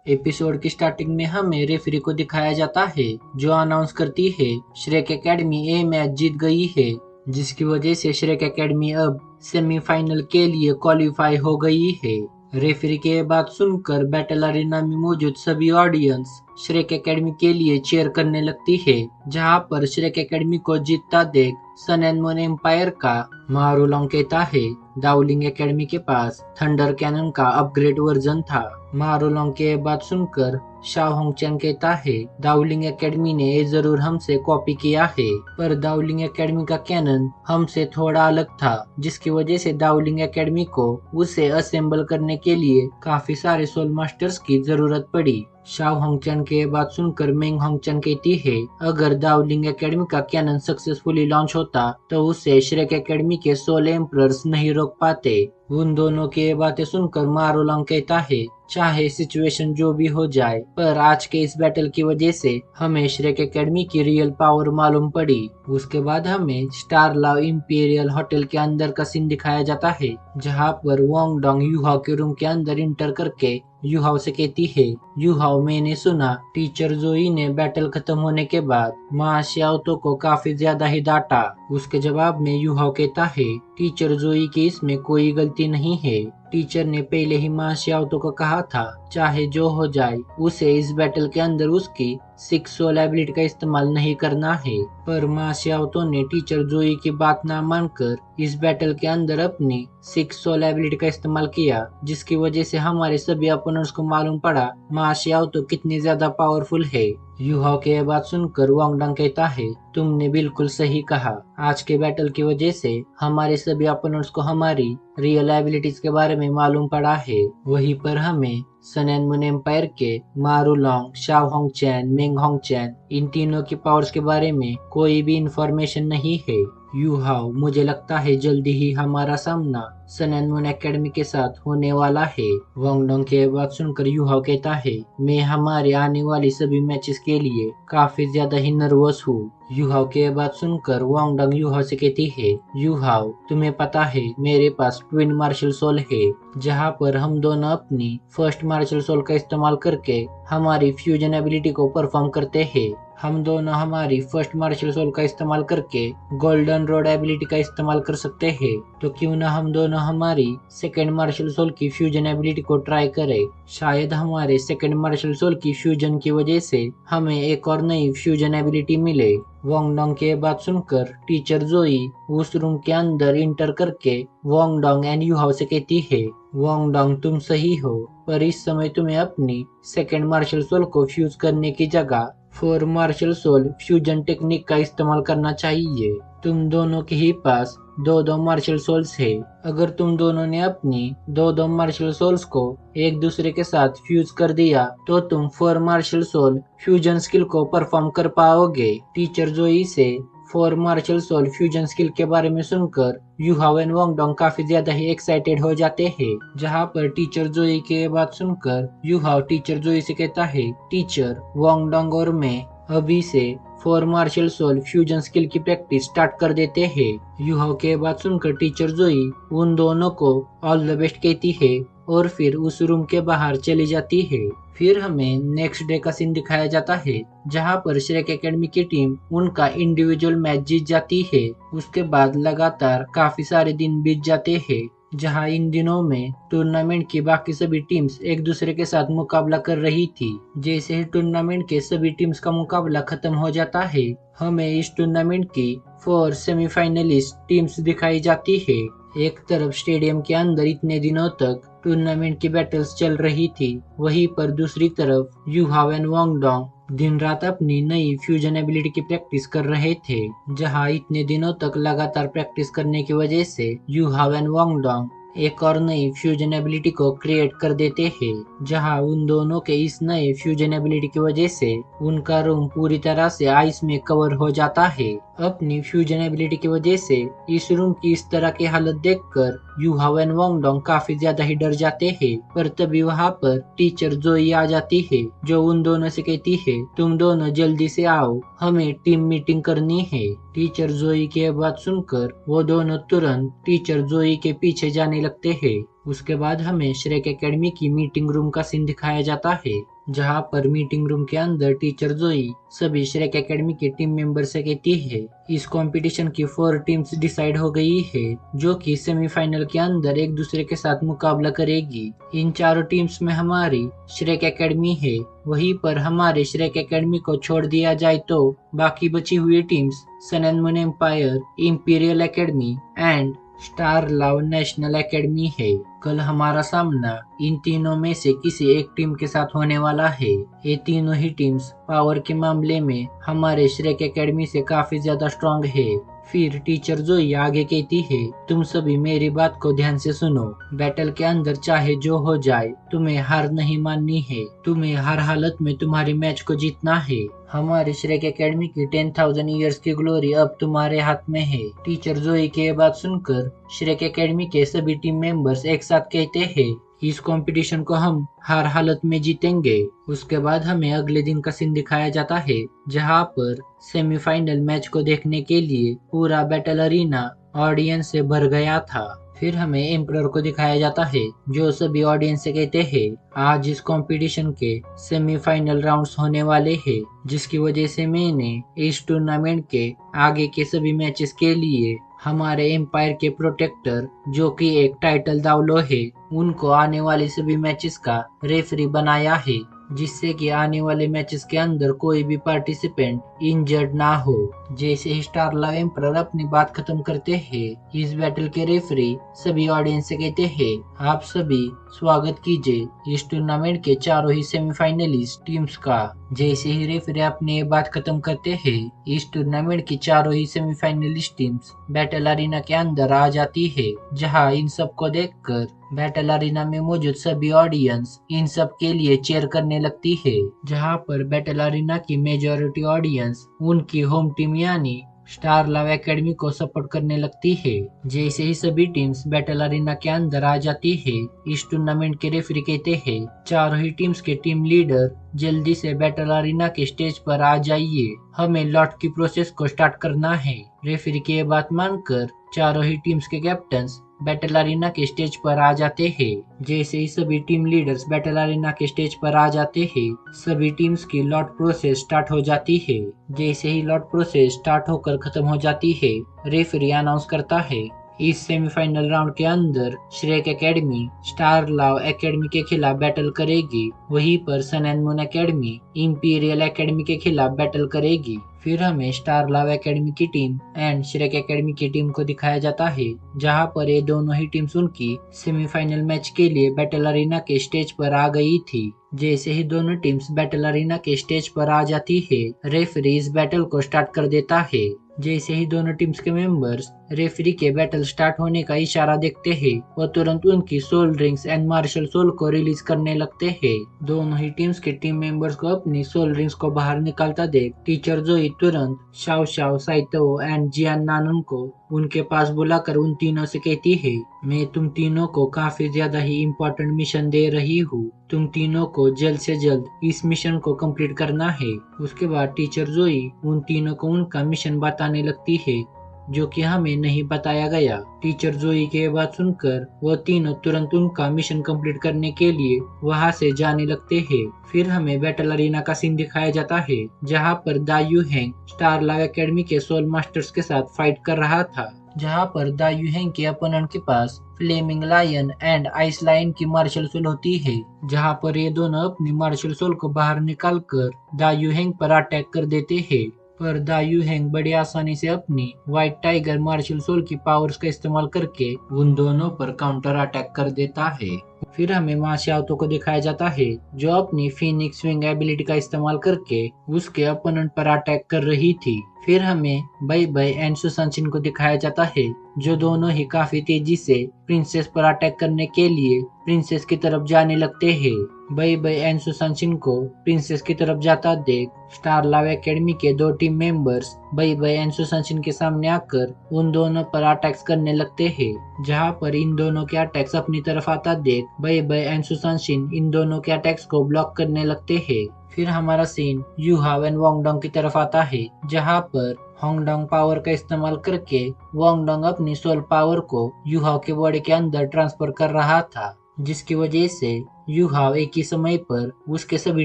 Episode की starting में हमें रेफरी को दिखाया जाता है जो अनाउंस करती है श्रेक एकेडमी ए मैच जीत गई है, जिसकी वजह से श्रेक एकेडमी अब सेमीफाइनल के लिए क्वालिफाई हो गई है। रेफरी की ये बात सुनकर बैटल अरीना में मौजूद सभी ऑडियंस श्रेक एकेडमी के लिए चीयर करने लगती है, जहां पर श्रेक एकेडमी को जीतता देख सन एंड मून एम्पायर का मारूलोंग कहता है दाओलिंग एकेडमी के पास थंडर कैनन का अपग्रेड वर्जन था। मारूलोंग की बात सुनकर शाओ होंगचैन कहता है दाओलिंग एकेडमी ने ये जरूर हमसे कॉपी किया है, पर दाओलिंग एकेडमी का कैनन हमसे थोड़ा अलग था, जिसकी वजह से दाओलिंग एकेडमी को उसे असेंबल करने के लिए काफी सारे सोल मास्टर्स की जरूरत पड़ी। शाओ होंगचैन की बात सुनकर मेंग होंगचैन कहती है अगर दाओलिंग एकेडमी का कैनन सक्सेसफुली लॉन्च होता तो उसे श्रेक एकेडमी के सोल एम्परर्स नहीं रोक पाते। उन दोनों की ये बातें सुनकर मारूलोंग कहता है चाहे सिचुएशन जो भी हो जाए, पर आज के इस बैटल की वजह से हमें श्रेक एकेडमी की रियल पावर मालूम पड़ी। उसके बाद हमें स्टार लव इंपीरियल होटल के अंदर का सीन दिखाया जाता है, जहां पर वोंग डोंग यूहाओ के रूम के अंदर इंटर करके यूहाओ से कहती है यूहाओ, मैंने सुना टीचर जोई ने बैटल खत्म होने के बाद मा श्याओतो को काफी ज्यादा ही डांटा। उसके जवाब में यूहाओ कहता है टीचर जोई की इसमें कोई गलती नहीं है। टीचर ने पहले ही मा श्याओतो को कहा था चाहे जो हो जाए उसे इस बैटल के अंदर उसकी 6 सोल एबिलिटी का इस्तेमाल नहीं करना है, पर मा श्याओतो ने टीचर जोई की बात ना मानकर इस बैटल के अंदर अपनी 6 सोल एबिलिटी का इस्तेमाल किया, जिसकी वजह से हमारे सभी अपोनेंट्स को मालूम पड़ा मा श्याओतो कितनी ज्यादा पावरफुल है। यूहाओ की यह बात सुनकर वांग डंग कहता है तुमने बिल्कुल सही कहा, आज के बैटल की वजह से हमारे सभी अपोनेंट्स को हमारी रियल एबिलिटीज के बारे में मालूम पड़ा है। वहीं पर हमें सन एंड मून एम्पायर के मारूलोंग, शाओ होंगचैन, मेंग होंगचैन इन तीनों की पावर्स के बारे में कोई भी इंफॉर्मेशन नहीं है। यूहाओ, मुझे लगता है जल्दी ही हमारा सामना सन एंड मून एकेडमी के साथ होने वाला है। वांग डोंग की बात सुनकर यूहाओ कहता है मैं हमारे आने वाली सभी मैचेस के लिए काफी ज्यादा ही नर्वस हूँ। यूहाओ की बात सुनकर वांग डोंग यूहाओ से कहती है यूहाओ, तुम्हें पता है मेरे पास ट्विन मार्शल सोल है, जहाँ पर हम दोनों अपनी फर्स्ट मार्शल सोल का इस्तेमाल करके हमारी फ्यूजन एबिलिटी को परफॉर्म करते हैं। हम दोनों हमारी फर्स्ट मार्शल सोल का इस्तेमाल करके गोल्डन रोड एबिलिटी का इस्तेमाल कर सकते हैं, तो क्यों ना हम दोनों हमारी सेकेंड मार्शल सोल की फ्यूजन एबिलिटी को ट्राई करें। शायद हमारे सेकेंड मार्शल सोल की फ्यूजन की वजह से हमें एक और नई फ्यूजन एबिलिटी मिले। वांग डोंग की बात सुनकर टीचर जोई उस रूम के अंदर इंटर करके वांग डोंग एंड यूहाओ से कहती है वांग डोंग, तुम सही हो, पर इस समय तुम्हें अपनी सेकेंड मार्शल सोल को फ्यूज करने की जगह 4 मार्शल सोल फ्यूजन टेक्निक का इस्तेमाल करना चाहिए। तुम दोनों के ही पास दो मार्शल सोल्स है, अगर तुम दोनों ने अपनी दो मार्शल सोल्स को एक दूसरे के साथ फ्यूज कर दिया तो तुम 4 मार्शल सोल फ्यूजन स्किल को परफॉर्म कर पाओगे। टीचर जोई से 4 मार्शल सोल फ्यूजन स्किल के बारे में सुनकर यूहाओ एंड वांग डोंग काफी ज्यादा ही एक्साइटेड हो जाते हैं, जहाँ पर टीचर जोई की बात सुनकर यूहाओ टीचर जोई से कहता है टीचर, वांग डोंग और मैं अभी से 4 मार्शल सोल फ्यूजन स्किल की प्रैक्टिस स्टार्ट कर देते हैं। यूहाओ की बात सुनकर टीचर जोई उन दोनों को ऑल द बेस्ट कहती है और फिर उस रूम के बाहर चली जाती है। फिर हमें नेक्स्ट डे का सीन दिखाया जाता है, जहां पर श्रेक एकेडमी की टीम उनका इंडिविजुअल मैच जीत जाती है। उसके बाद लगातार काफी सारे दिन बीत जाते हैं, जहां इन दिनों में टूर्नामेंट की बाकी सभी टीम्स एक दूसरे के साथ मुकाबला कर रही थी। जैसे ही टूर्नामेंट के सभी टीम्स का मुकाबला खत्म हो जाता है, हमें इस टूर्नामेंट की 4 सेमीफाइनलिस्ट टीम्स दिखाई जाती है। एक तरफ स्टेडियम के अंदर इतने दिनों तक टूर्नामेंट की बैटल्स चल रही थी, वहीं पर दूसरी तरफ यूहाओ एंड वांग डोंग दिन रात अपनी नई फ्यूजन एबिलिटी की प्रैक्टिस कर रहे थे। जहां इतने दिनों तक लगातार प्रैक्टिस करने की वजह से यूहाओ एंड वांग डोंग एक और नई फ्यूजन एबिलिटी को क्रिएट कर देते हैं, जहां उन दोनों के इस नए फ्यूजन एबिलिटी की वजह से उनका रूम पूरी तरह से आइस में कवर हो जाता है। अपनी फ्यूजन एबिलिटी की वजह से इस रूम की इस तरह की हालत देखकर यूहाओ एंड वांग डोंग काफी ज्यादा ही डर जाते हैं, पर तभी वहां पर टीचर जोई आ जाती है, जो उन दोनों से कहती है तुम दोनों जल्दी से आओ, हमें टीम मीटिंग करनी है। टीचर जोई की बात सुनकर वो दोनों तुरंत टीचर जोई के पीछे जाने लगते हैं। उसके बाद हमें श्रेक एकेडमी की मीटिंग रूम का सीन दिखाया जाता है, जहां पर मीटिंग रूम के अंदर टीचर जोई सभी श्रेक एकेडमी की टीम मेंबर से कहती है इस कंपटीशन की 4 टीम्स डिसाइड हो गई है जो कि सेमीफाइनल के अंदर एक दूसरे के साथ मुकाबला करेगी। इन चारों टीम्स में हमारी श्रेक एकेडमी है। वहीं पर हमारे श्रेक एकेडमी को छोड़ दिया जाए तो बाकी बची हुई teams sun and moon empire, imperial academy and star love national academy है। कल हमारा सामना इन तीनों में से किसी एक टीम के साथ होने वाला है। ये तीनों ही टीम्स पावर के मामले में हमारे श्रेक एकेडमी से काफी ज्यादा स्ट्रांग है। फिर टीचर जोई आगे कहती है तुम सभी मेरी बात को ध्यान से सुनो। बैटल के अंदर चाहे जो हो जाए तुम्हें हार नहीं माननी है। तुम्हें हर हालत में तुम्हारे मैच को जीतना है। हमारे श्रेक एकेडमी की 10,000 ईयर्स की ग्लोरी अब तुम्हारे हाथ में है। टीचर जोई की ये बात सुनकर श्रेक एकेडमी के सभी टीम मेंबर्स एक साथ कहते हैं इस कंपटीशन को हम हर हालत में जीतेंगे। उसके बाद हमें अगले दिन का सीन दिखाया जाता है जहां पर सेमीफाइनल मैच को देखने के लिए पूरा बैटल अरीना ऑडियंस से भर गया था। फिर हमें एम्परर को दिखाया जाता है जो सभी ऑडियंस से कहते हैं आज इस कंपटीशन के सेमीफाइनल राउंड्स होने वाले हैं जिसकी वजह से मैंने इस टूर्नामेंट के आगे के सभी मैचेस के लिए हमारे एम्पायर के प्रोटेक्टर जो कि एक टाइटल दावलो है उनको आने वाले सभी मैचेस का रेफरी बनाया है जिससे कि आने वाले मैचेस के अंदर कोई भी पार्टिसिपेंट इंजर्ड ना हो। जैसे ही स्टार लव एम्परर अपनी बात खत्म करते हैं इस बैटल के रेफरी सभी ऑडियंस से कहते हैं आप सभी स्वागत कीजिए इस टूर्नामेंट के चारों ही सेमीफाइनलिस्ट टीम्स का। जैसे ही रेफरी अपनी बात खत्म करते हैं इस टूर्नामेंट की चारों ही सेमीफाइनलिस्ट टीम्स बैटल अरीना के अंदर आ जाती है जहां इन सबको देखकर बैटल अरीना में मौजूद सभी ऑडियंस इन सब के लिए चीयर करने लगती है। जहां पर बैटल अरीना की मेजॉरिटी ऑडियंस उनकी होम टीम यानी स्टार लव एकेडमी को सपोर्ट करने लगती है। जैसे ही सभी टीम्स बैटल अरीना के अंदर आ जाती है इस टूर्नामेंट के रेफरी कहते हैं चारों ही टीम्स के टीम लीडर जल्दी से बैटल अरीना के स्टेज पर आ जाइए, हमें लॉट की प्रोसेस को स्टार्ट करना है। रेफरी की ये बात मानकर चारों ही टीम्स के कैप्टन्स बैटल अरीना के स्टेज पर आ जाते हैं। जैसे ही सभी टीम लीडर्स बैटल अरीना के स्टेज पर आ जाते हैं सभी टीम्स की लॉट प्रोसेस स्टार्ट हो जाती है। जैसे ही लॉट प्रोसेस स्टार्ट होकर खत्म हो जाती है रेफरी अनाउंस करता है इस सेमीफाइनल राउंड के अंदर Shrek academy star love academy के खिलाफ बैटल करेगी। वहीं पर sun and moon academy imperial academy के खिलाफ बैटल करेगी। फिर हमें स्टार लव एकेडमी की टीम एंड श्रेक एकेडमी की टीम को दिखाया जाता है जहां पर ये दोनों ही टीम्स उनकी सेमीफाइनल मैच के लिए बैटल अरीना के स्टेज पर आ गई थी। जैसे ही दोनों टीम्स बैटल अरीना के स्टेज पर आ जाती है रेफरी इस बैटल को स्टार्ट कर देता है। जैसे ही दोनों टीम्स के मेंबर्स रेफरी के बैटल स्टार्ट होने का इशारा देखते हैं वो तुरंत उनकी soul rings and martial soul को रिलीज करने लगते हैं। दोनों ही टीम्स के टीम मेंबर्स को अपनी सोल रिंग्स को बाहर निकालता देख टीचर जोई तुरंत Shao Shao, Saito and Jian नानन को उनके पास बुलाकर उन तीनों से कहती है मैं तुम तीनों को काफी ज्यादा ही इम्पोर्टेंट मिशन दे रही हूँ, तुम तीनों को जल्द से जल्द इस मिशन को कंप्लीट करना है। उसके बाद टीचर जोई उन तीनों को उनका मिशन बताने लगती है जो कि हमें नहीं बताया गया। टीचर जोई की बात सुनकर वो तीनों तुरंत उनका मिशन कंप्लीट करने के लिए वहां से जाने लगते हैं। फिर हमें बैटल अरीना का सीन दिखाया जाता है जहां पर दायू हैंग स्टार लव एकेडमी के सोल मास्टर्स के साथ फाइट कर रहा था। जहां पर दायू हैंग के अपोनेंट के पास flaming lion and ice lion की मार्शल सोल होती है। जहां पर ये दोनों अपनी मार्शल सोल को बाहर निकालकर दायू हैंग पर अटैक कर देते हैं। पर दायू हैंग बड़ी आसानी से अपनी व्हाइट टाइगर मार्शल सोल की पावर्स का इस्तेमाल करके उन दोनों पर काउंटर अटैक कर देता है। फिर हमें मा श्याओतो को दिखाया जाता है जो अपनी फीनिक्स स्विंग एबिलिटी का इस्तेमाल करके उसके अपोनेंट पर अटैक कर रही थी। फिर हमें बई बई एंड सुशांशिन को दिखाया जाता है जो दोनों ही काफी तेजी से प्रिंसेस पर अटैक करने के लिए प्रिंसेस की तरफ जाने लगते हैं। बई बई एंड सुशांशिन को प्रिंसेस की तरफ जाता देख स्टार लव एकेडमी के दो टीम मेंबर्स बई बई एंड सुशांशिन के सामने आकर उन दोनों पर अटैक्स करने लगते हैं। जहां पर इन दोनों के अटैक्स अपनी तरफ आता देख बई बई एंड सुशांशिन इन दोनों के अटैक्स को ब्लॉक करने लगते हैं। फिर हमारा सीन यू हाव एंड वांगडोंग की तरफ आता है जहां पर होंगडोंग पावर का इस्तेमाल करके वांगडोंग अपनी सोल पावर को यूहाव के बॉडी के अंदर ट्रांसफर कर रहा था। जिसकी वजह से यू हाव एक ही समय पर उसके सभी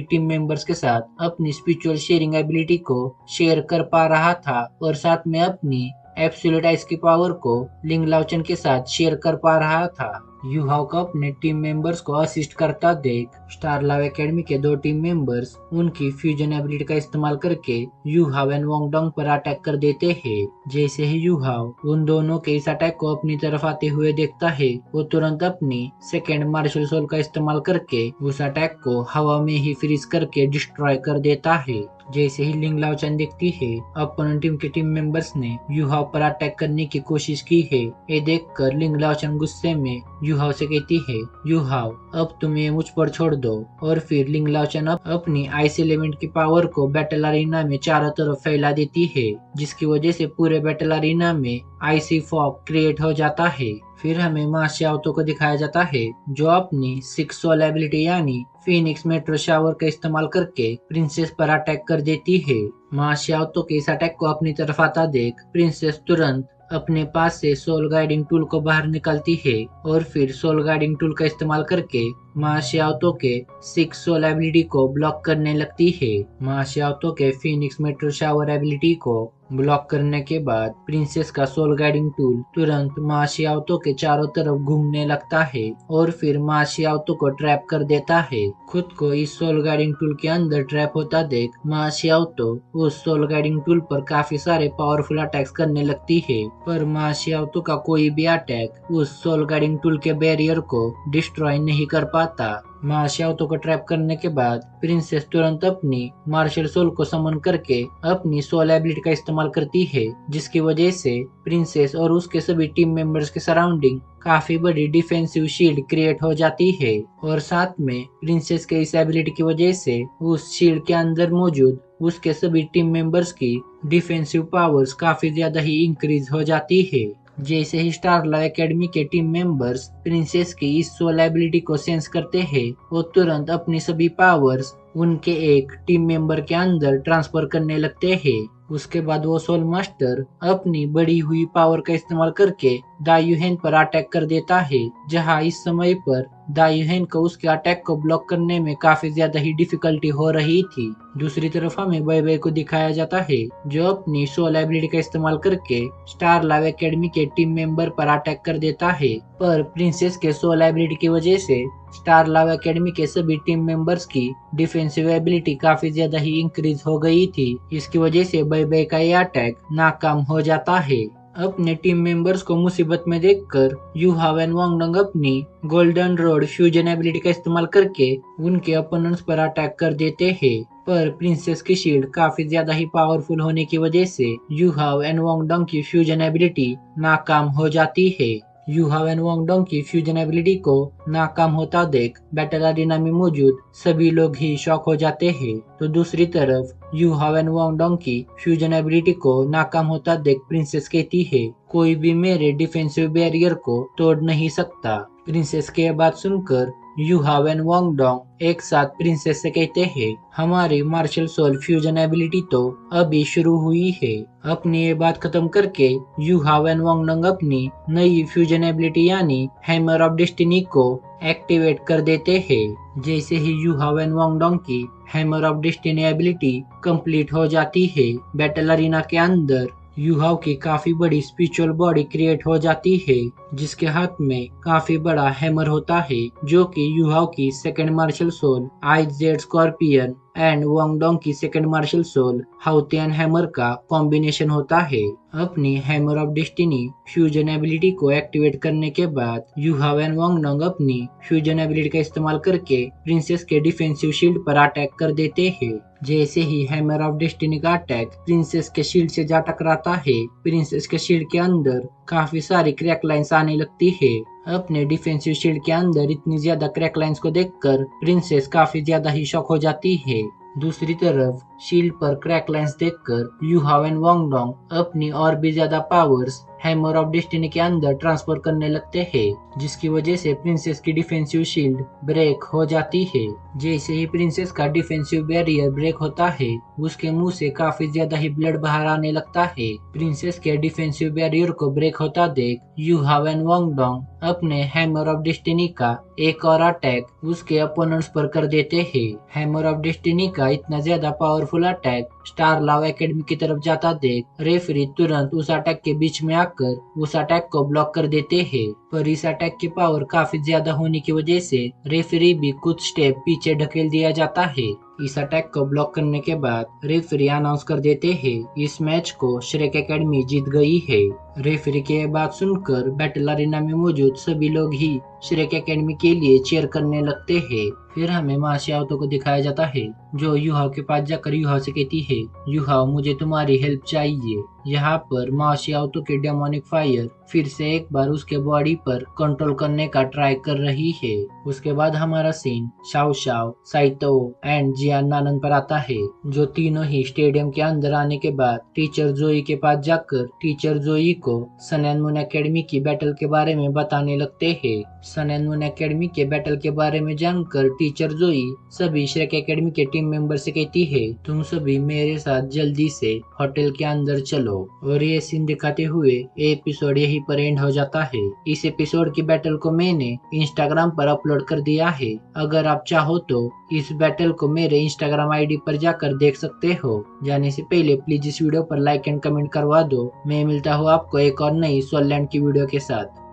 टीम मेंबर्स के साथ अपनी स्पिरिचुअल शेयरिंग एबिलिटी को शेयर कर पा रहा था और साथ में अपनी एब्सोल्यूट आइस की पावर को लिंग लाओचन के साथ शेयर कर पा रहा था। यू हाव को अपने टीम मेंबर्स को असिस्ट करता देख स्टार लव एकेडमी के 2 टीम मेंबर्स उनकी फ्यूजन एबिलिटी का इस्तेमाल करके Yu Hao and Wong Dong पर अटैक कर देते हैं। जैसे ही यू हाव उन दोनों के इस अटैक को अपनी तरफ आते हुए देखता है, वो तुरंत अपनी सेकेंड मार्शल सोल का इस्तेमाल करके उस अटैक को हवा में ही फ्रीज करके डिस्ट्रॉय कर देता है। जैसे ही लिंग लाओचन देखती है अपोनेंट टीम के टीम मेंबर्स ने यू हाव पर अटैक करने की कोशिश की है, ये देखकर लिंग लाओचन गुस्से में यू हाव से कहती है, यू हाव अब तुम ये मुझ पर छोड़ दो। और फिर लिंग लाओचन अपनी आइस एलिमेंट की पावर को बैटल अरीना में चारों तरफ फैला देती है, जिसकी वजह से पूरे बैटल अरीना में आइसी फॉग क्रिएट हो जाता है। फिर हमें मा श्याओतो को दिखाया जाता है जो अपनी 6 सोल एबिलिटी यानी फीनिक्स मेट्रो शावर का इस्तेमाल करके प्रिंसेस पर अटैक कर देती है। मा श्याओतो के इस अटैक को अपनी तरफ आता देख प्रिंसेस तुरंत अपने पास से सोल गाइडिंग टूल को बाहर निकालती है और फिर सोल गाइडिंग टूल का इस्तेमाल करके मा श्याओतो के 6 सोल एबिलिटी को ब्लॉक करने लगती है। मा श्याओतो के फीनिक्स मेट्रो शावर एबिलिटी को ब्लॉक करने के बाद प्रिंसेस का सोल गाइडिंग टूल तुरंत मा श्याओतो के चारों तरफ घूमने लगता है और फिर मा श्याओतो को ट्रैप कर देता है। खुद को इस सोल गाइडिंग टूल के अंदर ट्रैप होता देख मा श्याओतो उस सोल गाइडिंग टूल पर काफी सारे पावरफुल अटैक्स करने लगती है, पर मा श्याओतो का कोई भी अटैक उस सोल गाइडिंग टूल के बैरियर को डिस्ट्रॉय नहीं कर पाता। मा श्याओतो को ट्रैप करने के बाद प्रिंसेस तुरंत अपनी मार्शल सोल को समन करके अपनी सोल एबिलिटी का इस्तेमाल करती है, जिसकी वजह से प्रिंसेस और उसके सभी टीम मेंबर्स के सराउंडिंग काफी बड़ी डिफेंसिव शील्ड क्रिएट हो जाती है और साथ में प्रिंसेस के इस एबिलिटी की वजह से उस शील्ड के अंदर मौजूद उसके सभी टीम मेंबर्स की डिफेंसिव पावर्स काफी ज्यादा ही इंक्रीज हो जाती है। जैसे ही स्टार लव एकेडमी के टीम मेंबर्स प्रिंसेस की इस सोल एबिलिटी को सेंस करते हैं, वो तुरंत अपनी सभी पावर्स उनके एक टीम मेंबर के अंदर ट्रांसफर करने लगते हैं। उसके बाद वो सोल मास्टर अपनी बढ़ी हुई पावर का इस्तेमाल करके दायुहेन पर अटैक कर देता है, जहां इस समय पर दायुहेन को उसके अटैक को ब्लॉक करने में काफी ज्यादा ही डिफिकल्टी हो रही थी। दूसरी तरफ हमें बैबे को दिखाया जाता है जो अपनी सोल एबिलिटी का इस्तेमाल करके स्टार लव एकेडमी के टीम मेंबर पर अटैक कर देता है, पर प्रिंसेस के सोल एबिलिटी की वजह से स्टार लव एकेडमी के सभी टीम मेंबर्स की डिफेंसिव एबिलिटी काफी ज्यादा ही इंक्रीज हो गई थी। इसकी वजह से बैबे का यह अटैक नाकाम हो जाता है। अपने टीम मेंबर्स को मुसीबत में देखकर you Hao and Wong Dong अपनी गोल्डन रोड फ्यूजन एबिलिटी का इस्तेमाल करके उनके ओपोनेंट्स पर अटैक कर देते हैं, पर प्रिंसेस की शील्ड काफी ज्यादा ही पावरफुल होने की वजह से you Hao and Wong Dong की फ्यूजन एबिलिटी नाकाम हो जाती है। You Hao and Wong Dong की फ्यूजन एबिलिटी को नाकाम होता देख बैटल अरीना में मौजूद सभी लोग ही शॉक हो जाते हैं, तो दूसरी तरफ you Hao and Wong Dong की फ्यूजन एबिलिटी को नाकाम होता देख प्रिंसेस कहती है, कोई भी मेरे डिफेंसिव बैरियर को तोड़ नहीं सकता। प्रिंसेस की बात सुनकर you Hao and Wong Dong एक साथ प्रिंसेस से कहते हैं, हमारी मार्शल सोल फ्यूजन एबिलिटी तो अभी शुरू हुई है। अपनी ये बात खत्म करके Yu Hao and Wong Dong अपनी नई फ्यूजन एबिलिटी यानी हैमर ऑफ डेस्टिनी को एक्टिवेट कर देते हैं। जैसे ही Yu Hao and Wong Dong की hammer of destiny ability complete हो जाती है, बैटल अरीना के अंदर यू हाव की काफी बड़ी स्पिरिचुअल बॉडी क्रिएट हो जाती है, जिसके हाथ में काफी बड़ा हैमर होता है, जो कि यू हाव की second martial soul ice jade scorpion and Wong Dong की second martial soul Haotian hammer का कॉम्बिनेशन होता है। अपनी hammer of destiny fusion ability को एक्टिवेट करने के बाद Yu Hao and Wong Dong अपनी फ्यूजन एबिलिटी का इस्तेमाल करके प्रिंसेस के डिफेंसिव शील्ड पर अटैक कर देते हैं। जैसे ही हैमर ऑफ डेस्टिनी का अटैक प्रिंसेस के शील्ड से जा टकराता है, प्रिंसेस के शील्ड के अंदर काफी सारी क्रैक लाइंस आने लगती है। अपने डिफेंसिव शील्ड के अंदर इतनी ज्यादा क्रैक लाइंस को देखकर प्रिंसेस काफी ज्यादा ही शॉक हो जाती है। दूसरी तरफ शील्ड पर क्रैक लाइंस देखकर you Hao and Wong Dong अपनी और भी ज्यादा पावर्स हैमर ऑफ डेस्टिनी के अंदर ट्रांसफर करने लगते हैं, जिसकी वजह से प्रिंसेस की डिफेंसिव शील्ड ब्रेक हो जाती है। जैसे ही प्रिंसेस का डिफेंसिव बैरियर ब्रेक होता है, उसके मुंह से काफी ज्यादा ही ब्लड बाहर आने लगता है। प्रिंसेस के डिफेंसिव बैरियर को ब्रेक होता देख यू हाव एंड वांगडोंग अपने हैमर ऑफ डेस्टिनी का एक और अटैक उसके अपोनेंट्स पर कर देते हैं। हैमर ऑफ डेस्टिनी का इतना ज्यादा powerful attack star love academy की तरफ जाता देख रेफरी तुरंत उस अटैक के बीच में आकर उस अटैक को ब्लॉक कर देते हैं। पर इस अटैक की पावर काफी ज्यादा होने की वजह से रेफरी भी कुछ स्टेप पीछे ढकेल दिया जाता है। इस अटैक को ब्लॉक करने के बाद रेफरी अनाउंस कर देते हैं इस मैच को श्रेक एकेडमी जीत गई है। रेफरी की यह बात सुनकर बैटल अरीना में मौजूद सभी लोग ही श्रेक एकेडमी के लिए चीयर करने लगते हैं। फिर हमें माशियाओतो को दिखाया जाता है जो यूहाओ के पास जाकर यूहाओ से कहती है, यूहाओ मुझे तुम्हारी हेल्प चाहिए। यहाँ पर माशियाओतो के डेमोनिक फायर फिर से एक बार उसके बॉडी पर कंट्रोल करने का ट्राई कर रही है। उसके बाद हमारा scene Shao Shao, Saito and Jian Nanan पर आता है, जो तीनों ही स्टेडियम के अंदर आने के बाद टीचर जोई के पास जाकर टीचर जोई को सन एंड मून एकेडमी की बैटल के बारे में बताने लगते हैं। सन एंड मून एकेडमी के बैटल के बारे में जानकर टीचर जोई सभी श्रेक एकेडमी के टीम मेंबर से कहती है, तुम सभी मेरे साथ जल्दी से होटल के अंदर चलो। और ये सीन दिखाते हुए एपिसोड यहीं पर एंड हो जाता है। इस एपिसोड की बैटल को मैंने इंस्टाग्राम पर अपलोड कर दिया है। अगर आप चाहो तो इस बैटल को मेरे इंस्टाग्राम आईडी पर जाकर देख सकते हो। जाने से पहले प्लीज इस वीडियो पर लाइक एंड कमेंट करवा दो। मैं मिलता हूँ आपको एक और नई सोलैंड की वीडियो के साथ।